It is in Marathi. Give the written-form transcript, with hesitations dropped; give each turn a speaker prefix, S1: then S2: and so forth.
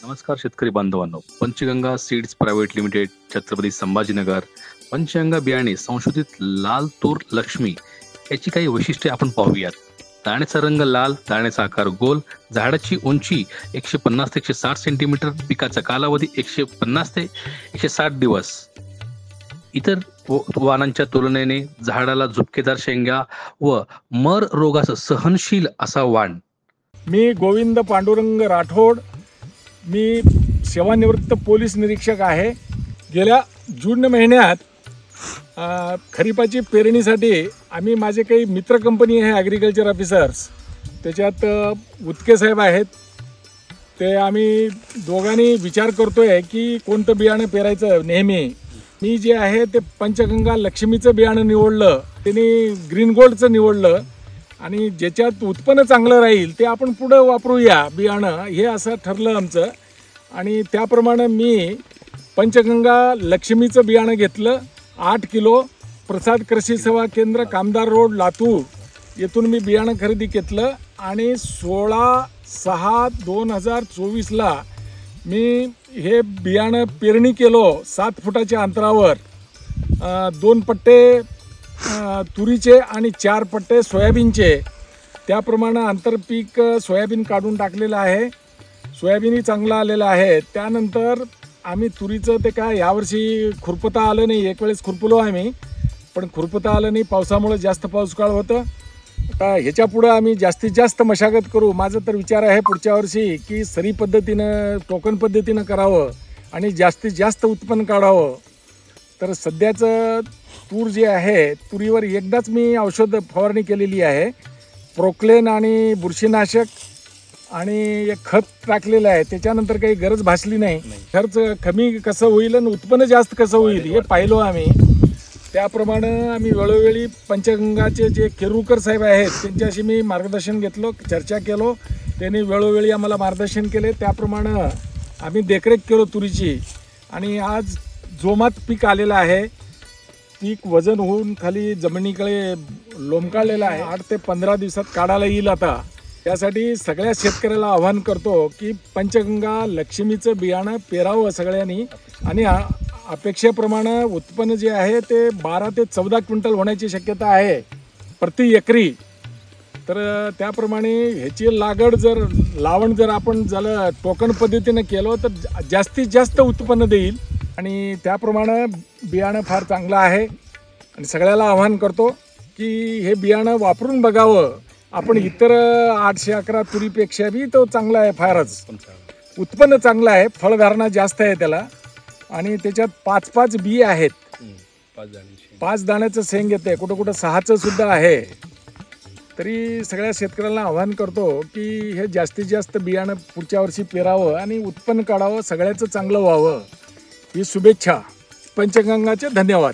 S1: नमस्कार शेतकरी बांधवांनो. Panchganga seeds private limited, Chhatrapati Sambhajinagar. Panchganga बियाणे संशोधित लाल तूर लक्ष्मी याची काही वैशिष्ट्ये आपण पाहूयात. दाण्याचा रंग लाल, दाण्याचा आकार गोल, झाडाची उंची 150 ते 160 सेंटीमीटर, पिकाचा कालावधी 150 ते 160 दिवस. इतर वाणांच्या तुलनेने झाडाला झुपकेदार शेंगा व मर रोगास सहनशील असा वाण.
S2: मी गोविंद पांडुरंग राठोड. मी सेवानिवृत्त पोलीस निरीक्षक आहे. गेल्या जून महिन्यात खरीपाची पेरणीसाठी आम्ही माझे काही मित्र कंपनी आहे ॲग्रिकल्चर ऑफिसर्स, त्याच्यात उतके साहेब आहेत. ते आम्ही दोघांनी विचार करतो आहे की कोणतं बियाणं पेरायचं. नेहमी मी जे आहे ते पंचगंगा लक्ष्मीचं बियाणं निवडलं, त्यांनी ग्रीन गोल्डचं निवडलं आणि ज्याच्यात उत्पन्न चांगलं राहील ते आपण पुढं वापरूया बियाणं, हे असं ठरलं आमचं. आणि त्याप्रमाणे मी पंचगंगा लक्ष्मीचं बियाणं घेतलं 8 किलो. प्रसाद कृषी सेवा केंद्र, कामदार रोड, लातूर येथून मी बियाणं खरेदी घेतलं आणि 16/6/2024ला मी हे बियाणं पेरणी केलो 7 फुटाच्या अंतरावर. 2 पट्टे तुरीचे आणि 4 पट्टे सोयाबीनचे. त्याप्रमाणे आंतरपीक सोयाबीन काढून टाकलेलं आहे. सोयाबीनही चांगला आलेला आहे. त्यानंतर आम्ही तुरीचं ते काय यावर्षी खुरपता आलं नाही. एक वेळेस खुरपलो आम्ही, पण खुरपता आलं नाही, पावसामुळे जास्त पाऊस काळ होतं. आता ह्याच्या पुढं आम्ही जास्तीत जास्त मशागत करू. माझं तर विचार आहे पुढच्या वर्षी की सरी पद्धतीनं, टोकन पद्धतीनं करावं आणि जास्तीत जास्त उत्पन्न काढावं. तर सध्याचं तूर जे आहे, तुरीवर एकदाच मी औषध फवारणी केलेली आहे. प्रोक्लेन आणि बुरशीनाशक आणि एक खत टाकलेलं आहे. त्याच्यानंतर काही गरज भासली नाही. खर्च कमी कसं होईल आणि उत्पन्न जास्त कसं होईल हे पाहिलो आम्ही. त्याप्रमाणे आम्ही वेळोवेळी पंचगंगाचे जे केरुकर साहेब आहेत त्यांच्याशी मी मार्गदर्शन घेतलो, चर्चा केलो. त्यांनी वेळोवेळी आम्हाला मार्गदर्शन केले. त्याप्रमाणे आम्ही देखरेख केलो तुरीची आणि आज जोमात पीक आलेलं आहे. पीक वजन होऊन खाली जमिनीकडे लोंबकाळलेलं आहे. 8 ते 15 दिवसात काढायला येईल. आता त्यासाठी सगळ्या शेतकऱ्याला आवाहन करतो की पंचगंगा लक्ष्मीचं बियाणं पेरावं सगळ्यांनी आणि अपेक्षेप्रमाणे उत्पन्न जे आहे ते 12 ते 14 क्विंटल होण्याची शक्यता आहे प्रति एकरी. तर त्याप्रमाणे ह्याची लावण जर आपण झालं टोकन पद्धतीनं केलं तर जास्तीत जास्त उत्पन्न देईल आणि त्याप्रमाणे बियाणं फार चांगलं आहे आणि सगळ्याला आवाहन करतो की हे बियाणं वापरून बघावं. आपण इतर 811 तुरीपेक्षा बी तो चांगला आहे. फारच उत्पन्न चांगलं आहे. फळधारणा जास्त आहे त्याला आणि त्याच्यात 5-5 बी आहेत. 5 दाण्याचं शेंग येते, कुठं कुठं 6चं सुद्धा आहे. तरी सगळ्या शेतकऱ्यांना आवाहन करतो की हे जास्तीत जास्त बियाणं पुढच्या वर्षी पेरावं आणि उत्पन्न काढावं, सगळ्याचं चांगलं व्हावं ही शुभेच्छा. पंचगंगाचे धन्यवाद.